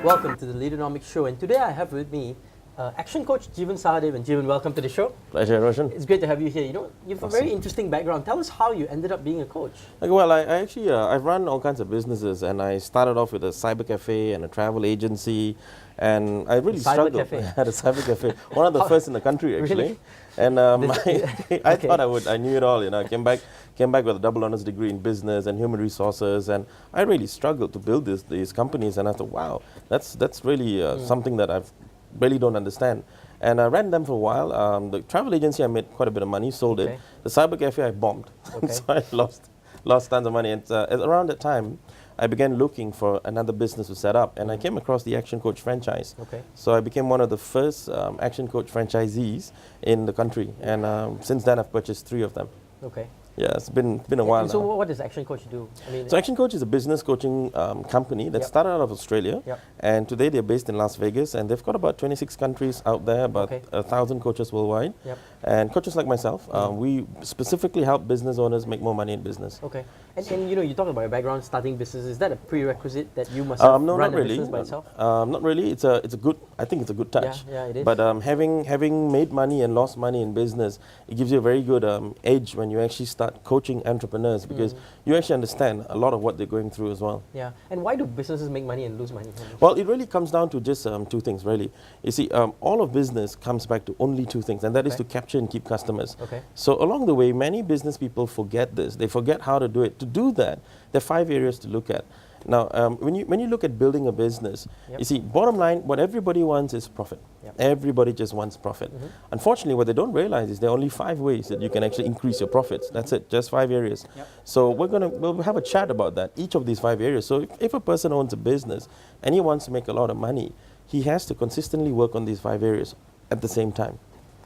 Welcome to the Leaderonomics show, and today I have with me Action Coach Jeevan Sahadevan. Jeevan, welcome to the show. Pleasure, Roshan. It's great to have you here. You know, you have a very interesting background. Tell us how you ended up being a coach. Okay, well, I actually I've run all kinds of businesses, and I started off with a cyber cafe and a travel agency, and I really struggled. Cafe. I had a cyber cafe, one of the first in the country actually. Really? And I thought I knew it all. You know, I came back with a double honors degree in business and human resources, and I really struggled to build these companies. And I thought, wow, that's really something that I've really don't understand. And I ran them for a while. The travel agency, I made quite a bit of money, sold it. The cyber cafe, I bombed. So I lost tons of money. And around that time, I began looking for another business to set up, and I came across the ActionCoach franchise. So I became one of the first ActionCoach franchisees in the country, and since then I've purchased 3 of them. Yeah, it's been a while so now. what does ActionCoach do? I mean, So ActionCoach is a business coaching company that started out of Australia, and today they're based in Las Vegas, and they've got about 26 countries out there, about 1,000 coaches worldwide. And coaches like myself, we specifically help business owners make more money in business. And you know, you talk about your background, starting business. Is that a prerequisite that you must have run a business by itself? Not really. It's a good. I think it's a good touch. Yeah, it is. But having made money and lost money in business, it gives you a very good edge when you actually start coaching entrepreneurs, because you actually understand a lot of what they're going through as well. Yeah. And why do businesses make money and lose money? Well, it really comes down to just 2 things, really. You see, all of business comes back to only 2 things, and that is to capture and keep customers. So along the way, many business people forget this. They forget how to do it. To do that, there are 5 areas to look at. Now, when you look at building a business, you see, bottom line, what everybody wants is profit. Everybody just wants profit. Unfortunately, what they don't realize is there are only 5 ways that you can actually increase your profits. That's it, just 5 areas. So we'll have a chat about that, each of these 5 areas. So if a person owns a business and he wants to make a lot of money, he has to consistently work on these 5 areas at the same time.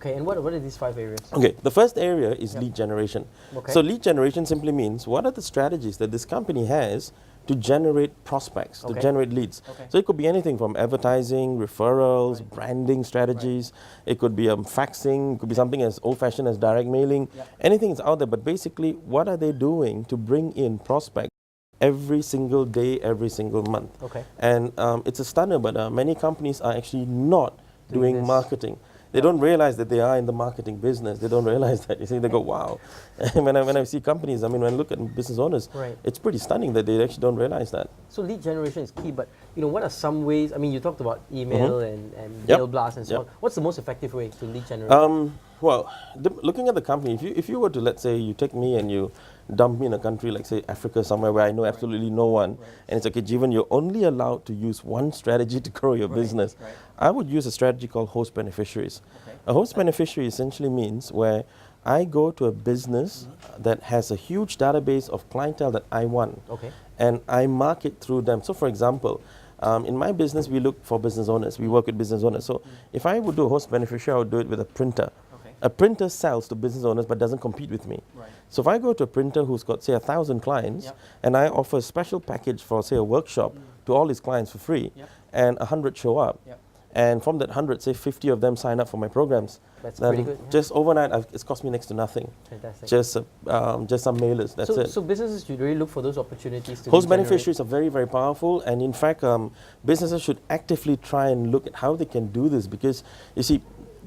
And what are these 5 areas? The first area is lead generation. So lead generation simply means, what are the strategies that this company has to generate prospects, to generate leads? So it could be anything from advertising, referrals, branding strategies. It could be faxing, it could be something as old-fashioned as direct mailing. Anything is out there, but basically, what are they doing to bring in prospects every single day, every single month? And it's a stunner, but many companies are actually not doing marketing. They don't realize that they are in the marketing business. They don't realize that. You see, they go, wow. And when I see companies, I mean, when I look at business owners, it's pretty stunning that they actually don't realize that. So lead generation is key, but you know, what are some ways? I mean, you talked about email and mail blast and so on. What's the most effective way to lead generate? Well, looking at the company, if you were to, let's say, you take me and you dump me in a country like, say, Africa, somewhere where I know absolutely no one, and it's okay, Jeevan, you're only allowed to use one strategy to grow your business. I would use a strategy called host beneficiaries. A host beneficiary essentially means where I go to a business that has a huge database of clientele that I want, and I market through them. So, for example, in my business, we look for business owners. We work with business owners. So if I would do a host beneficiary, I would do it with a printer. A printer sells to business owners but doesn't compete with me. So if I go to a printer who's got, say, 1,000 clients, and I offer a special package for, say, a workshop to all his clients for free, and 100 show up, and from that 100, say 50 of them sign up for my programs, that's then pretty good. Just overnight, it's cost me next to nothing. Just some mailers, that's it. So businesses should really look for those opportunities to host beneficiaries are very, very powerful, and in fact, businesses should actively try and look at how they can do this, because, you see,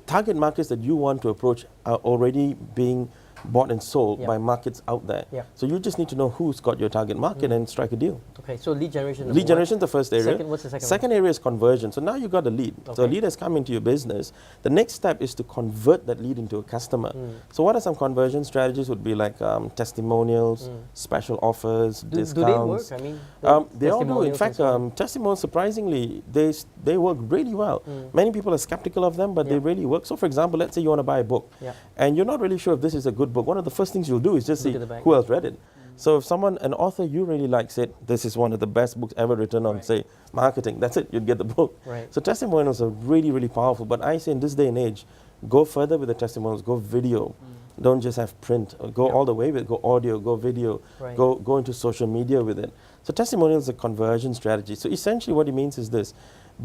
target markets that you want to approach are already being bought and sold by markets out there. So you just need to know who's got your target market and strike a deal. So lead generation. Lead generation is the first area. What's the second? Second area is conversion. So now you got a lead. So a lead has come into your business. The next step is to convert that lead into a customer. So what are some conversion strategies? Would be like testimonials, special offers, discounts. Do they work? I mean, they all do. In fact, testimonials, surprisingly, they work really well. Many people are skeptical of them, but they really work. So for example, let's say you want to buy a book, and you're not really sure if this is a good book. One of the first things you'll do is just see who else read it. So if an author you really like said, this is one of the best books ever written on, say, marketing, that's it, you'd get the book. So testimonials are really, really powerful. But I say in this day and age, go further with the testimonials, go video. Don't just have print, go all the way with it, go audio, go video, go into social media with it. So testimonials is a conversion strategy. So essentially what it means is this: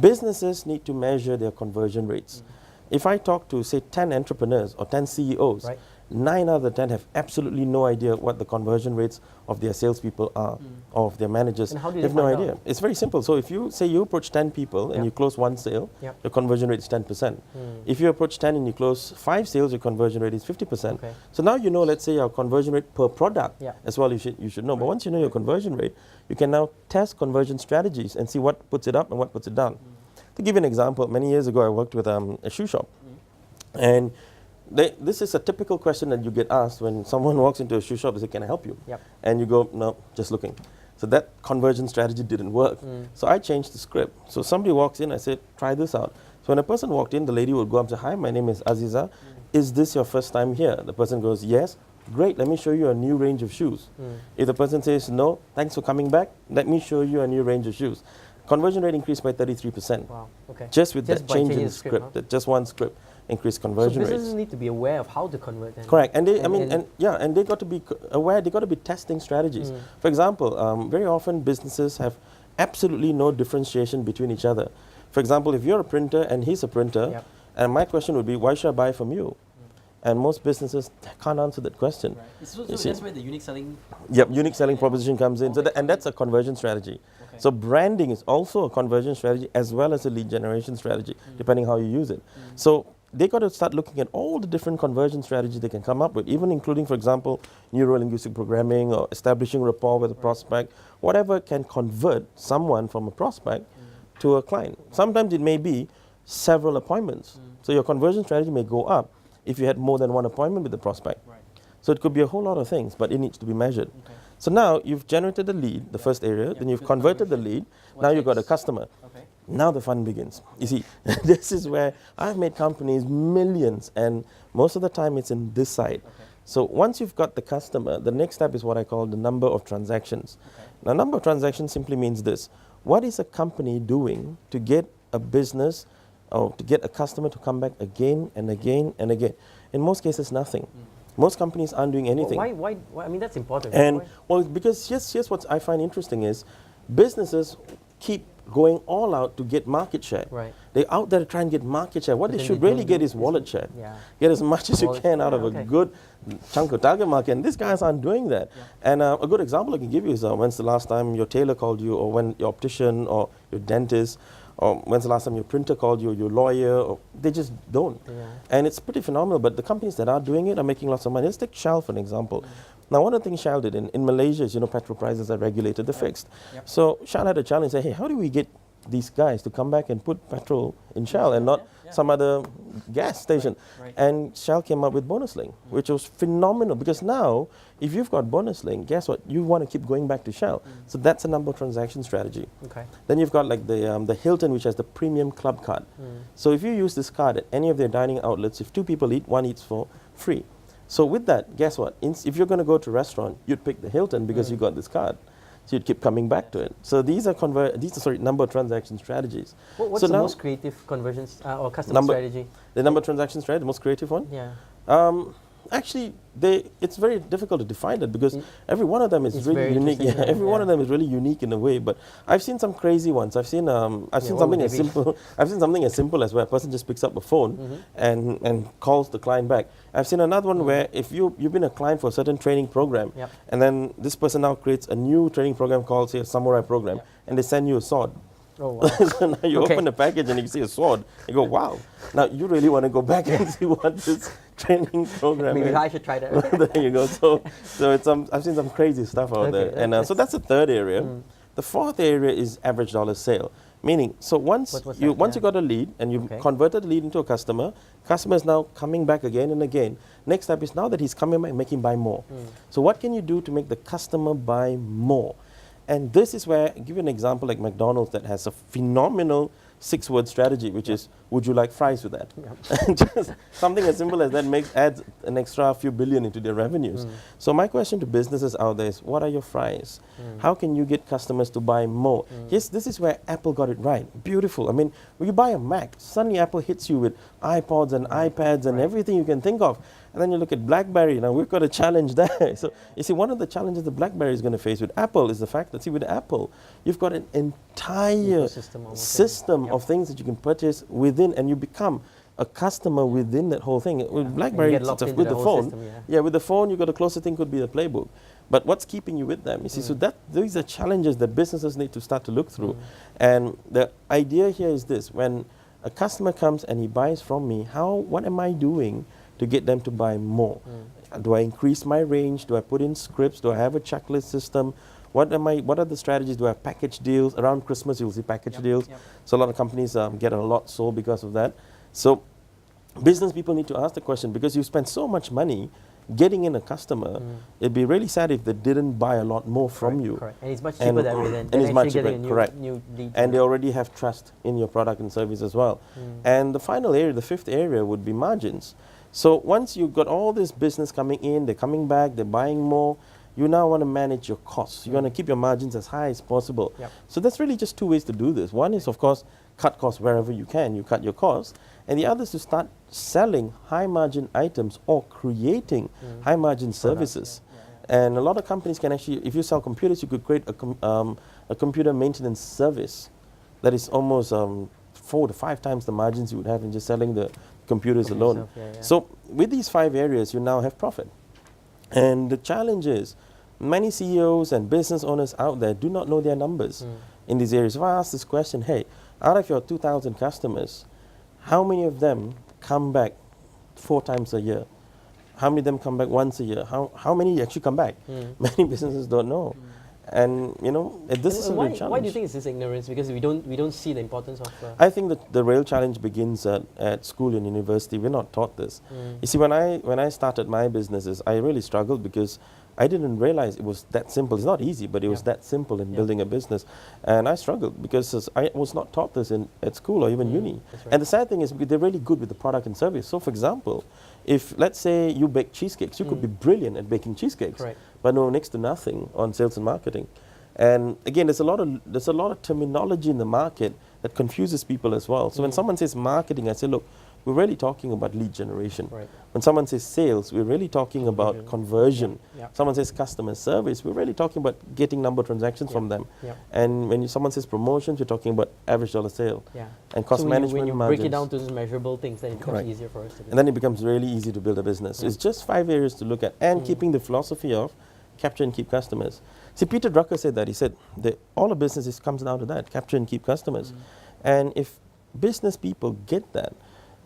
businesses need to measure their conversion rates. If I talk to, say, 10 entrepreneurs or 10 CEOs, 9 out of the 10 have absolutely no idea what the conversion rates of their salespeople are, or of their managers. And how do They they have no find idea. out? It's very simple. So if you say you approach 10 people and you close 1 sale, your conversion rate is 10%. If you approach 10 and you close 5 sales, your conversion rate is 50%. Okay. So now you know, let's say your conversion rate per product as well, you should know. But once you know your conversion rate, you can now test conversion strategies and see what puts it up and what puts it down. To give you an example, many years ago I worked with a shoe shop. And this is a typical question that you get asked when someone walks into a shoe shop. They say, "Can I help you?" And you go, "No, just looking." So that conversion strategy didn't work. So I changed the script. So somebody walks in, I said, "Try this out." So when a person walked in, the lady would go up and say, "Hi, my name is Aziza. Is this your first time here?" The person goes, "Yes." "Great, let me show you a new range of shoes." If the person says, "No, thanks for coming back, let me show you a new range of shoes." Conversion rate increased by 33%. Wow. Okay. Just with Just that by change changing in the script, script, that just one script increased conversion so businesses rates. need to be aware of how to convert them. Correct, and they, and they got to be aware. They got to be testing strategies. For example, very often businesses have absolutely no differentiation between each other. For example, if you're a printer and he's a printer, and my question would be, why should I buy from you? And most businesses can't answer that question. Right. So that's where the unique selling. Unique selling proposition comes in. So and that's a conversion strategy. Okay. So branding is also a conversion strategy as well as a lead generation strategy, depending how you use it. So they got to start looking at all the different conversion strategies they can come up with, even including, for example, neuro-linguistic programming or establishing rapport with a prospect, whatever can convert someone from a prospect to a client. Sometimes it may be several appointments. So your conversion strategy may go up if you had more than one appointment with the prospect. Right. So it could be a whole lot of things, but it needs to be measured. Okay. So now you've generated the lead, the first area, then you've converted the lead, now you've got a customer. Okay. Now the fun begins. You see, this is where I've made companies millions, and most of the time it's in this side. Okay. So once you've got the customer, the next step is what I call the number of transactions. Okay. Now, number of transactions simply means this. What is a company doing to get a business or to get a customer to come back again and again and again? In most cases, nothing. Most companies aren't doing anything. Why? I mean, that's important. And well, because here's what I find interesting is businesses keep going all out to get market share. Right. They're out there to try and get market share. What they should really get is wallet share. Yeah. Get as much as you can out of a good chunk of target market. And these guys aren't doing that. Yeah. And a good example I can give you is when's the last time your tailor called you, or when your optician or your dentist, or when's the last time your printer called you, or your lawyer, or they just don't. Yeah. And it's pretty phenomenal, but the companies that are doing it are making lots of money. Let's take Shell for an example. Now, one of the things Shell did in Malaysia is, petrol prices are regulated, they're fixed. Yep. So Shell had a challenge, say, hey, how do we get these guys to come back and put petrol in Shell and not some other gas station? Right. And Shell came up with bonus link, which was phenomenal, because now, if you've got bonus link, guess what? You want to keep going back to Shell. So that's a number of transaction strategy. Okay. Then you've got like the Hilton, which has the premium club card. So if you use this card at any of their dining outlets, if 2 people eat, 1 eats for free. So with that, guess what? If you're going to go to a restaurant, you'd pick the Hilton because you got this card. So you'd keep coming back to it. So these are number of transaction strategies. What's the most creative conversions or customer strategy? The number of transaction strategy, the most creative one? Yeah. Actually, it's very difficult to define that, because every one of them is really unique. Yeah, every one of them is really unique in a way. But I've seen some crazy ones. I've seen something as simple. I've seen something as simple as where a person just picks up a phone and calls the client back. I've seen another one where if you've been a client for a certain training program, and then this person now creates a new training program called, say, a samurai program, and they send you a sword. Oh, wow. So now you open the package and you see a sword. You go, wow. Now you really want to go back and see what this training program is. Maybe I should try that. There you go. So it's I've seen some crazy stuff out there. And so that's the third area. The fourth area is average dollar sale. Meaning, so once you got a lead and you've converted the lead into a customer is now coming back again and again. Next step is, now that he's coming back, make him buy more. So what can you do to make the customer buy more? And this is where, I'll give you an example like McDonald's that has a phenomenal 6-word strategy, which is, would you like fries with that? Just something as simple as that adds an extra few billion into their revenues. So my question to businesses out there is, what are your fries? How can you get customers to buy more? Yes, this is where Apple got it right. Beautiful. I mean, when you buy a Mac, suddenly Apple hits you with iPods and iPads and everything you can think of. And then you look at BlackBerry. Now we've got a challenge there. So you see, one of the challenges that BlackBerry is going to face with Apple is the fact that, see, with Apple, you've got an entire system of things that you can purchase within, and you become a customer within that whole thing. With BlackBerry, get locked into with the the whole phone, system, with the phone, you got the closest thing could be the playbook. But what's keeping you with them? You see, so these are challenges that businesses need to start to look through. And the idea here is this: when a customer comes and he buys from me, what am I doing to get them to buy more? Do I increase my range? Do I put in scripts? Do I have a checklist system? What are the strategies? Do I have package deals? Around Christmas, you'll see package deals. So a lot of companies get a lot sold because of that. So business people need to ask the question, because you spend so much money getting in a customer, it'd be really sad if they didn't buy a lot more from you. Correct. And it's much cheaper that way than and it's much actually cheaper, getting correct. a new lead. And they already have trust in your product and service as well. And the final area, the fifth area, would be margins. So once you've got all this business coming in, they're coming back, they're buying more, you now want to manage your costs. You want to keep your margins as high as possible. So that's really just two ways to do this. One is, of course, cut costs wherever you can, you cut your costs. And the other is to start selling high margin items or creating high margin services. And a lot of companies can actually, if you sell computers, you could create a computer maintenance service that is almost 4 to 5 times the margins you would have in just selling the computers alone. So with these 5 areas, you now have profit. And the challenge is, many CEOs and business owners out there do not know their numbers in these areas. If I ask this question, hey, out of your 2,000 customers, how many of them come back 4 times a year? How many of them come back once a year? How many actually come back? Many businesses don't know. And you know, this is a real challenge. Why do you think it's this ignorance? Because we don't see the importance of. I think that the real challenge begins at school and university. We're not taught this. You see, when I started my businesses, I really struggled because I didn't realize it was that simple. It's not easy, but it was that simple in building a business. And I struggled because I was not taught this at school or even uni. Right. And the sad thing is, they're really good with the product and service. So for example, if let's say you bake cheesecakes, you could be brilliant at baking cheesecakes, but know next to nothing on sales and marketing. And again, there's a lot of terminology in the market that confuses people as well. So when someone says marketing, I say, look, we're really talking about lead generation. When someone says sales, we're really talking about conversion. Someone says customer service, we're really talking about getting number of transactions from them. And when someone says promotions, you're talking about average dollar sale. And cost management when you margins. break it down to these measurable things, then it becomes easier for us to do. And then it becomes really easy to build a business. It's just 5 areas to look at, and keeping the philosophy of capture and keep customers. See, Peter Drucker said that. He said that all of business comes down to that, capture and keep customers. And if business people get that,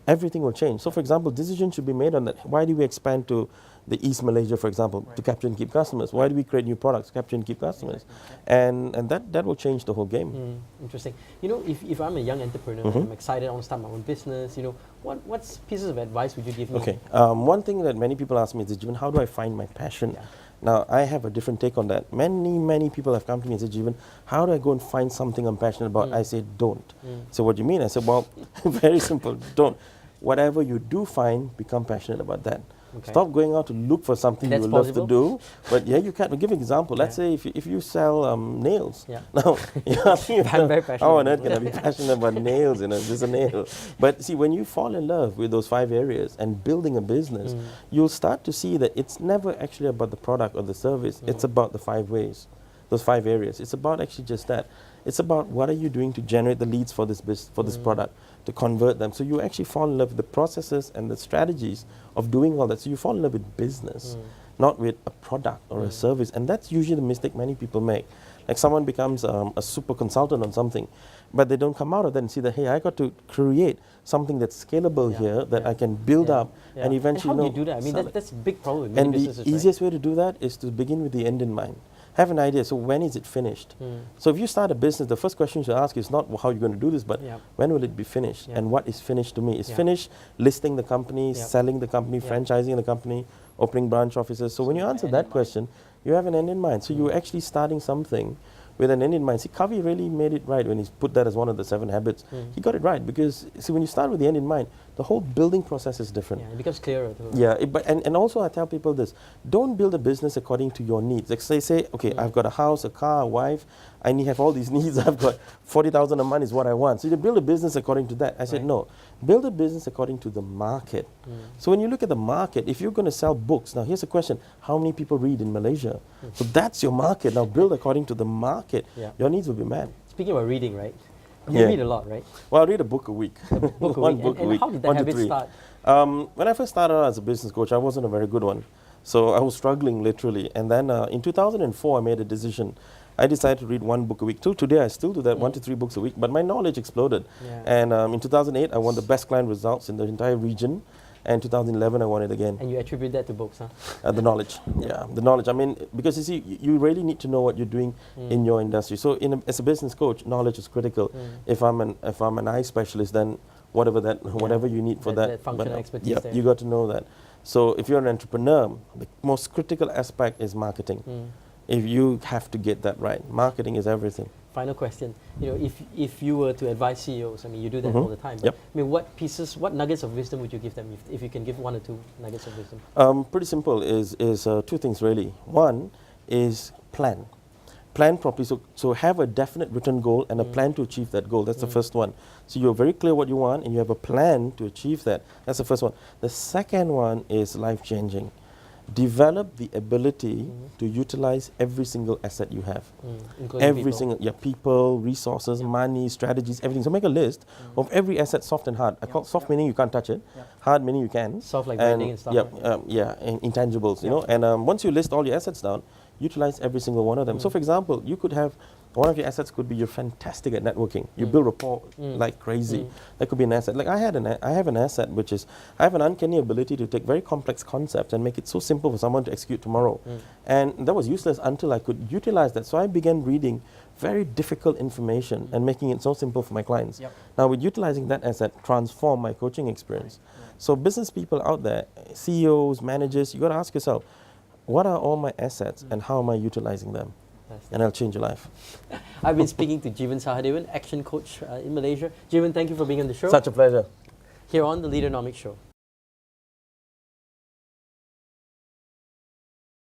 everything will change. So for example, decisions should be made on that. Why do we expand to the East Malaysia, for example, to capture and keep customers? Why do we create new products, capture and keep customers? And that will change the whole game. Interesting. You know, if I'm a young entrepreneur, I'm excited, I want to start my own business, you know, what's pieces of advice would you give me? Okay. One thing that many people ask me is, Jeevan, how do I find my passion? Now, I have a different take on that. Many people have come to me and said, Jeevan, how do I go and find something I'm passionate about? I say, don't. So what do you mean? I said, well, very simple, don't. Whatever you do find, become passionate about that. Stop going out to look for something you love to do. But yeah, you can. I'll give an example. Let's say if you sell nails. Now, I'm very passionate. How on earth can I be passionate about nails? You know, just a nail. But see, when you fall in love with those 5 areas and building a business, you'll start to see that it's never actually about the product or the service. It's about the 5 ways, those 5 areas. It's about actually just that. It's about what are you doing to generate the leads for this this product, to convert them. So you actually fall in love with the processes and the strategies of doing all that. So you fall in love with business, not with a product or a service. And that's usually the mistake many people make. Like someone becomes a super consultant on something, but they don't come out of that and see that, hey, I got to create something that's scalable here that I can build up and eventually. And how do you do that? I mean, that's a big problem with many businesses, And the easiest way to do that is to begin with the end in mind. Have an idea. So when is it finished? So if you start a business, the first question you should ask is not how you're going to do this, but when will it be finished? And what is finished to me? Is finished listing the company, selling the company, franchising the company, opening branch offices? So when you answer that question, you have an end in mind. So you're actually starting something with an end in mind. See, Covey really made it right when he put that as one of the 7 habits. He got it right because, see, when you start with the end in mind, the whole building process is different. It becomes clearer too. And also I tell people this, don't build a business according to your needs. Like say, okay, I've got a house, a car, a wife, I have all these needs, I've got 40,000 a month is what I want. So you build a business according to that. I said, no, build a business according to the market. So when you look at the market, if you're going to sell books, now here's a question, how many people read in Malaysia? So that's your market. Now build according to the market. Your needs will be met. Speaking about reading, right? You read a lot, right? Well, I read a book a week. Book a One week. book a And week. how did that 1 to habit 3. start? When I first started out as a business coach, I wasn't a very good one. So I was struggling literally. And then in 2004, I made a decision. I decided to read 1 book a week. Till today, I still do that, 1 to 3 books a week. But my knowledge exploded. Yeah. And in 2008, I won the best client results in the entire region. And 2011, I won it again. And you attribute that to books, huh? The knowledge, the knowledge. I mean, because you see, you really need to know what you're doing in your industry. So, as a business coach, knowledge is critical. If I'm an eye specialist, then whatever you need for that functional expertise. There. you got to know that. So, if you're an entrepreneur, the most critical aspect is marketing. If you have to get that right, marketing is everything. Final question. If you were to advise CEOs, I mean, you do that all the time. But, I mean, what nuggets of wisdom would you give them if you can give 1 or 2 nuggets of wisdom? Pretty simple. Is 2 things really. One is plan. Plan properly. So have a definite written goal and a plan to achieve that goal. That's the first one. So you're very clear what you want and you have a plan to achieve that. That's the first one. The second one is life changing. Develop the ability to utilize every single asset you have. Every single people, resources, money, strategies, everything. So make a list of every asset, soft and hard. I call soft meaning you can't touch it, hard meaning you can. Soft like branding and stuff. And intangibles, you know. And once you list all your assets down, utilize every single one of them. So for example, you could have one of your assets could be you're fantastic at networking. You build rapport like crazy. That could be an asset. Like I have an asset which is I have an uncanny ability to take very complex concepts and make it so simple for someone to execute tomorrow. And that was useless until I could utilize that. So I began reading very difficult information and making it so simple for my clients. Now with utilizing that asset, transform my coaching experience. So business people out there, CEOs, managers, you got to ask yourself, what are all my assets and how am I utilizing them? And I'll change your life. I've been speaking to Jeevan Sahadevan, action coach in Malaysia. Jeevan, thank you for being on the show. Such a pleasure. Here on the Leaderonomics Show.